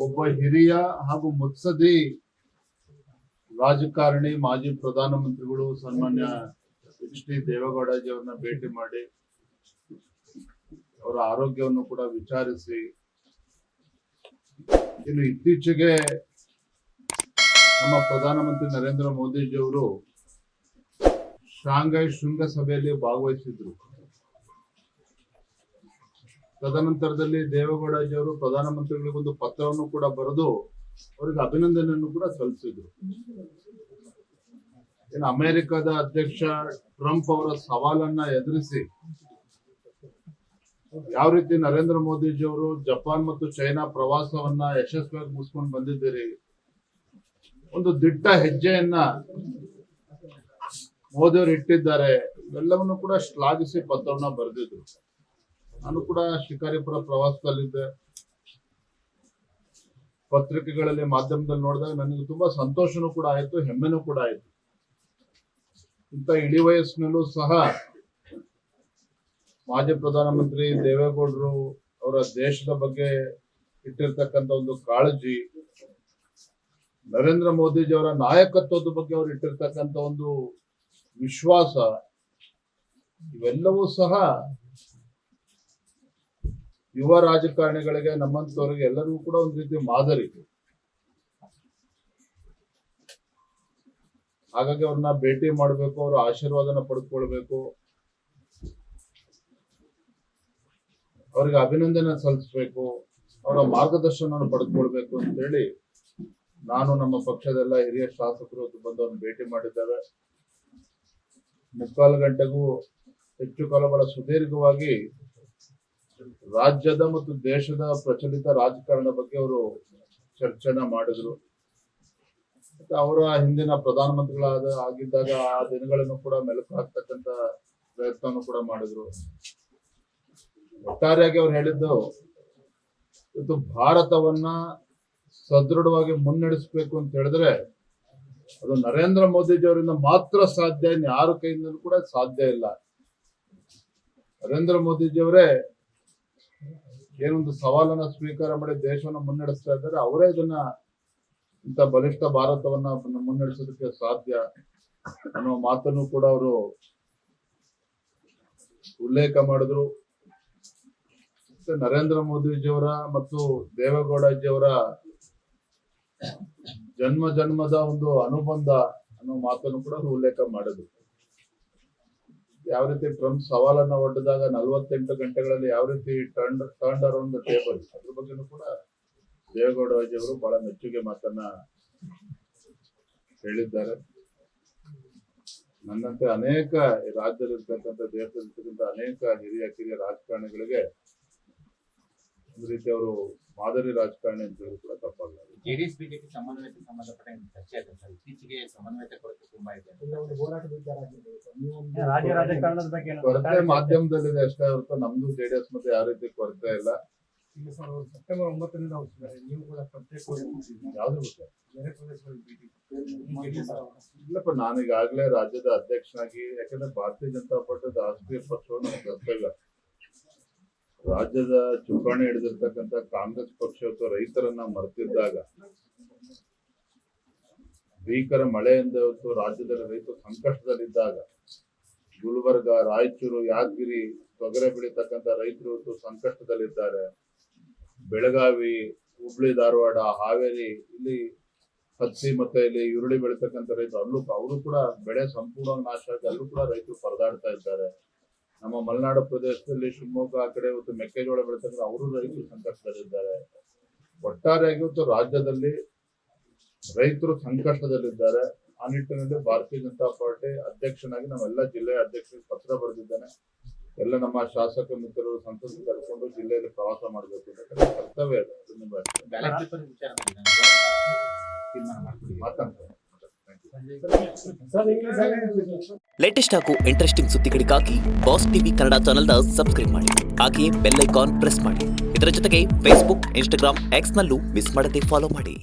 ಒಬ್ಬ ಹಿರಿಯ ಹಾಗೂ ಮುತ್ಸದಿ ರಾಜಕಾರಣಿ ಮಾಜಿ ಪ್ರಧಾನಮಂತ್ರಿಗಳು ಸನ್ಮಾನ್ಯ ಎಚ್.ಡಿ. ದೇವೇಗೌಡಜಿ ಅವರನ್ನ ಭೇಟಿ ಮಾಡಿ ಅವರ ಆರೋಗ್ಯವನ್ನು ಕೂಡ ವಿಚಾರಿಸಿ, ಇನ್ನು ಇತ್ತೀಚೆಗೆ ನಮ್ಮ ಪ್ರಧಾನಮಂತ್ರಿ ನರೇಂದ್ರ ಮೋದಿಜಿ ಅವರು ಶಾಂಘೈ ಶೃಂಗಸಭೆಯಲ್ಲಿ ಭಾಗವಹಿಸಿದ್ರು. ತದನಂತರದಲ್ಲಿ ದೇವೇಗೌಡಜಿ ಅವರು ಪ್ರಧಾನಮಂತ್ರಿಗಳಿಗೆ ಒಂದು ಪತ್ರವನ್ನು ಕೂಡ ಬರೆದು ಅವರಿಗೆ ಅಭಿನಂದನೆಯನ್ನು ಕೂಡ ಸಲ್ಲಿಸಿದ್ರು. ಇನ್ನು ಅಮೆರಿಕದ ಅಧ್ಯಕ್ಷ ಟ್ರಂಪ್ ಅವರ ಸವಾಲನ್ನ ಎದುರಿಸಿ ಯಾವ ರೀತಿ ನರೇಂದ್ರ ಮೋದಿಜಿ ಅವರು ಜಪಾನ್ ಮತ್ತು ಚೈನಾ ಪ್ರವಾಸವನ್ನ ಯಶಸ್ವಿಯಾಗಿ ಮುಗಿಸ್ಕೊಂಡು ಬಂದಿದ್ದೀರಿ, ಒಂದು ದಿಟ್ಟ ಹೆಜ್ಜೆಯನ್ನ ಮೋದಿ ಅವರು ಇಟ್ಟಿದ್ದಾರೆ, ಇವೆಲ್ಲವನ್ನು ಕೂಡ ಶ್ಲಾಘಿಸಿ ಪತ್ರವನ್ನ ಬರೆದಿದ್ರು. ನಾನು ಕೂಡ ಶಿಕಾರಿಪುರ ಪ್ರವಾಸದಲ್ಲಿದ್ದೆ. ಪತ್ರಿಕೆಗಳಲ್ಲಿ ಮಾಧ್ಯಮದಲ್ಲಿ ನೋಡಿದಾಗ ನನಗೆ ತುಂಬಾ ಸಂತೋಷನೂ ಕೂಡ ಆಯ್ತು, ಹೆಮ್ಮೆನೂ ಕೂಡ ಆಯ್ತು. ಇಂಥ ಇಳಿ ವಯಸ್ಸಿನಲ್ಲೂ ಸಹ ಮಾಜಿ ಪ್ರಧಾನಮಂತ್ರಿ ದೇವೇಗೌಡರು ಅವರ ದೇಶದ ಬಗ್ಗೆ ಇಟ್ಟಿರ್ತಕ್ಕಂಥ ಒಂದು ಕಾಳಜಿ, ನರೇಂದ್ರ ಮೋದಿಜಿ ಅವರ ನಾಯಕತ್ವದ ಬಗ್ಗೆ ಅವರು ಇಟ್ಟಿರ್ತಕ್ಕಂಥ ಒಂದು ವಿಶ್ವಾಸ, ಇವೆಲ್ಲವೂ ಸಹ ಯುವ ರಾಜಕಾರಣಿಗಳಿಗೆ, ನಮ್ಮಂತವರಿಗೆ ಎಲ್ಲರಿಗೂ ಕೂಡ ಒಂದು ರೀತಿ ಮಾದರಿ. ಹಾಗಾಗಿ ಅವ್ರನ್ನ ಭೇಟಿ ಮಾಡಬೇಕು, ಅವರ ಆಶೀರ್ವಾದನ ಪಡೆದುಕೊಳ್ಬೇಕು, ಅವರಿಗೆ ಅಭಿನಂದನೆ ಸಲ್ಲಿಸಬೇಕು, ಅವರ ಮಾರ್ಗದರ್ಶನವನ್ನು ಪಡೆದುಕೊಳ್ಬೇಕು ಅಂತ ಹೇಳಿ ನಾನು, ನಮ್ಮ ಪಕ್ಷದೆಲ್ಲ ಹಿರಿಯ ಶಾಸಕರು ಬಂದು ಅವ್ರನ್ನ ಭೇಟಿ ಮಾಡಿದ್ದೇವೆ. 3/4 ಗಂಟೆಗೂ ಹೆಚ್ಚು ಕಾಲ ಬಹಳ ಸುದೀರ್ಘವಾಗಿ ರಾಜ್ಯದ ಮತ್ತು ದೇಶದ ಪ್ರಚಲಿತ ರಾಜಕಾರಣ ಬಗ್ಗೆ ಅವರು ಚರ್ಚೆನ ಮಾಡಿದ್ರು. ಅವರ ಹಿಂದಿನ ಆಗಿದ್ದಾಗ ಆ ದಿನಗಳನ್ನು ಕೂಡ ಮೆಲುಕು ಹಾಕ್ತಕ್ಕಂತ ಪ್ರಯತ್ನವನ್ನು ಕೂಡ ಮಾಡಿದ್ರು. ಒಟ್ಟಾರೆಯಾಗಿ ಅವ್ರು ಹೇಳಿದ್ದು, ಇವತ್ತು ಭಾರತವನ್ನ ಸದೃಢವಾಗಿ ಮುನ್ನಡೆಸಬೇಕು ಅಂತ ಹೇಳಿದ್ರೆ ಅದು ನರೇಂದ್ರ ಮೋದಿಜಿ ಅವರಿಂದ ಮಾತ್ರ ಸಾಧ್ಯ, ಯಾರ ಕೈಯಿಂದಲೂ ಕೂಡ ಸಾಧ್ಯ ಇಲ್ಲ. ನರೇಂದ್ರ ಮೋದಿಜಿ ಅವರೇ ಏನೊಂದು ಸವಾಲನ್ನ ಸ್ವೀಕಾರ ಮಾಡಿ ದೇಶವನ್ನ ಮುನ್ನಡೆಸ್ತಾ ಇದ್ದಾರೆ, ಅವರೇ ಇದನ್ನ ಇಂಥ ಬಲಿಷ್ಠ ಭಾರತವನ್ನ ಮುನ್ನಡೆಸೋದಕ್ಕೆ ಸಾಧ್ಯ ಅನ್ನೋ ಮಾತನ್ನು ಕೂಡ ಅವರು ಉಲ್ಲೇಖ ಮಾಡಿದ್ರು. ನರೇಂದ್ರ ಮೋದಿಜಿಯವರ ಮತ್ತು ದೇವೇಗೌಡಜಿ ಅವರ ಜನ್ಮದ ಒಂದು ಅನುಬಂಧ ಅನ್ನೋ ಮಾತನ್ನು ಕೂಡ ಉಲ್ಲೇಖ ಮಾಡಿದ್ರು. ಯಾವ ರೀತಿ ಟ್ರಂಪ್ ಸವಾಲನ್ನ ಒಡ್ಡಿದಾಗ 48 ಗಂಟೆಗಳಲ್ಲಿ ಯಾವ ರೀತಿ ಟರ್ನ್ ಅರೌಂಡ್ ದ ಟೇಬಲ್, ಅದ್ರ ಬಗ್ಗೆನೂ ಕೂಡ ದೇವೇಗೌಡಜಿ ಅವರು ಬಹಳ ಮೆಚ್ಚುಗೆ ಮಾತನ್ನ ಹೇಳಿದ್ದಾರೆ. ನನ್ನಂತೆ ಅನೇಕ ರಾಜ್ಯದಲ್ಲಿರ್ತಕ್ಕಂಥ ದೇಶದಲ್ಲಿರ್ತಕ್ಕಂಥ ಅನೇಕ ಕಿರಿಯ ರಾಜಕಾರಣಿಗಳಿಗೆ ಒಂದು ರೀತಿ ಅವರು ಮಾದರಿ ರಾಜಕಾರಣಿ ಅಂತ ಹೇಳಿ ಕೂಡ ತಪ್ಪಾಗಲ್ಲ. ಜೆಡಿಎಸ್ ಬಿಜೆಪಿ ಸಮನ್ವಯತೆ ಸಂಬಂಧಪಟ್ಟ ಚರ್ಚೆ ಆಗುತ್ತೆ. ಇತ್ತೀಚೆಗೆ ಸಮನ್ವಯತೆ ಕೊರತೆ ತುಂಬಾ ಇದೆ. ಕೊರತೆ ಮಾಧ್ಯಮದಲ್ಲಿದೆ ಅಷ್ಟೇ ಹೊರತು ನಮ್ದು ಜೆಡಿಎಸ್ ಮತ್ತೆ ಯಾವ ರೀತಿ ಕೊರತೆ ಇಲ್ಲ. ಸೆಪ್ಟೆಂಬರ್ 9ರಿಂದ ನೀವು ಕೂಡ ಯಾವ್ದು ಇಲ್ಲಪ್ಪ, ನಾನೀಗಾಗಲೇ ರಾಜ್ಯದ ಅಧ್ಯಕ್ಷನಾಗಿ, ಯಾಕಂದ್ರೆ ಭಾರತೀಯ ಜನತಾ ಪಾರ್ಟಿದ ರಾಷ್ಟ್ರೀಯ ಪಕ್ಷವನ್ನು ಕರ್ತವ್ಯ, ರಾಜ್ಯದ ಚುಕ್ಕಾಣಿ ಹಿಡಿದಿರ್ತಕ್ಕಂಥ ಕಾಂಗ್ರೆಸ್ ಪಕ್ಷ ಅಥವಾ ರೈತರನ್ನ ಮರೆತಿದ್ದಾಗ, ಭೀಕರ ಮಳೆಯಿಂದ ಇವತ್ತು ರಾಜ್ಯದಲ್ಲಿ ರೈತರು ಸಂಕಷ್ಟದಲ್ಲಿದ್ದಾಗ, ಗುಲ್ಬರ್ಗ, ರಾಯಚೂರು, ಯಾದಗಿರಿ ತೊಗರೆ ಬೆಳೀತಕ್ಕಂಥ ರೈತರು ಇವತ್ತು ಸಂಕಷ್ಟದಲ್ಲಿದ್ದಾರೆ. ಬೆಳಗಾವಿ, ಹುಬ್ಳಿ, ಧಾರವಾಡ, ಹಾವೇರಿ, ಇಲ್ಲಿ ಹತ್ತಿ ಮತ್ತೆ ಇಲ್ಲಿ ಈರುಳ್ಳಿ ಬೆಳೀತಕ್ಕಂಥ ರೈತರು ಅವರು ಕೂಡ ಬೆಳೆ ಸಂಪೂರ್ಣ ನಾಶ ಆಗಿ ಅಲ್ಲೂ ಕೂಡ ರೈತರು ಪರದಾಡ್ತಾ ಇದ್ದಾರೆ. ನಮ್ಮ ಮಲೆನಾಡು ಪ್ರದೇಶದಲ್ಲಿ ಶಿವಮೊಗ್ಗ ಆ ಕಡೆ ಇವತ್ತು ಮೆಕ್ಕೆಜೋಳ ಬೆಳೀತಕ್ಕಂಥ ಅವರು ರೈತರು ಸಂಕಷ್ಟದಲ್ಲಿದ್ದಾರೆ. ಒಟ್ಟಾರೆಯಾಗಿ ಇವತ್ತು ರಾಜ್ಯದಲ್ಲಿ ರೈತರು ಸಂಕಷ್ಟದಲ್ಲಿದ್ದಾರೆ. ಆ ನಿಟ್ಟಿನಲ್ಲಿ ಭಾರತೀಯ ಜನತಾ ಪಾರ್ಟಿ ಅಧ್ಯಕ್ಷನಾಗಿ ನಾವೆಲ್ಲ ಜಿಲ್ಲೆಯ ಅಧ್ಯಕ್ಷರಿಗೆ ಪತ್ರ ಬರೆದಿದ್ದೇನೆ. ಎಲ್ಲ ನಮ್ಮ ಶಾಸಕ ಮಿತ್ರರು, ಸಂಸದರು ಕರ್ಕೊಂಡು ಜಿಲ್ಲೆಯಲ್ಲಿ ಪ್ರವಾಸ ಮಾಡಬೇಕು ಅಂತ ಕರ್ತವ್ಯ ಲೇಟೆಸ್ಟ್ ಹಾಗೂ ಇಂಟ್ರೆಸ್ಟಿಂಗ್ ಸುದ್ದಿಗಳಿಗಾಗಿ ಬಾಸ್ ಟಿವಿ ಕನ್ನಡ ಚಾನೆಲ್ನ ಸಬ್ಸ್ಕ್ರೈಬ್ ಮಾಡಿ. ಹಾಗೆಯೇ ಬೆಲ್ ಐಕಾನ್ ಪ್ರೆಸ್ ಮಾಡಿ. ಇದರ ಜೊತೆಗೆ ಫೇಸ್ಬುಕ್, ಇನ್ಸ್ಟಾಗ್ರಾಮ್, ಎಕ್ಸ್ ನಲ್ಲೂ ಮಿಸ್ ಮಾಡದೆ ಫಾಲೋ ಮಾಡಿ.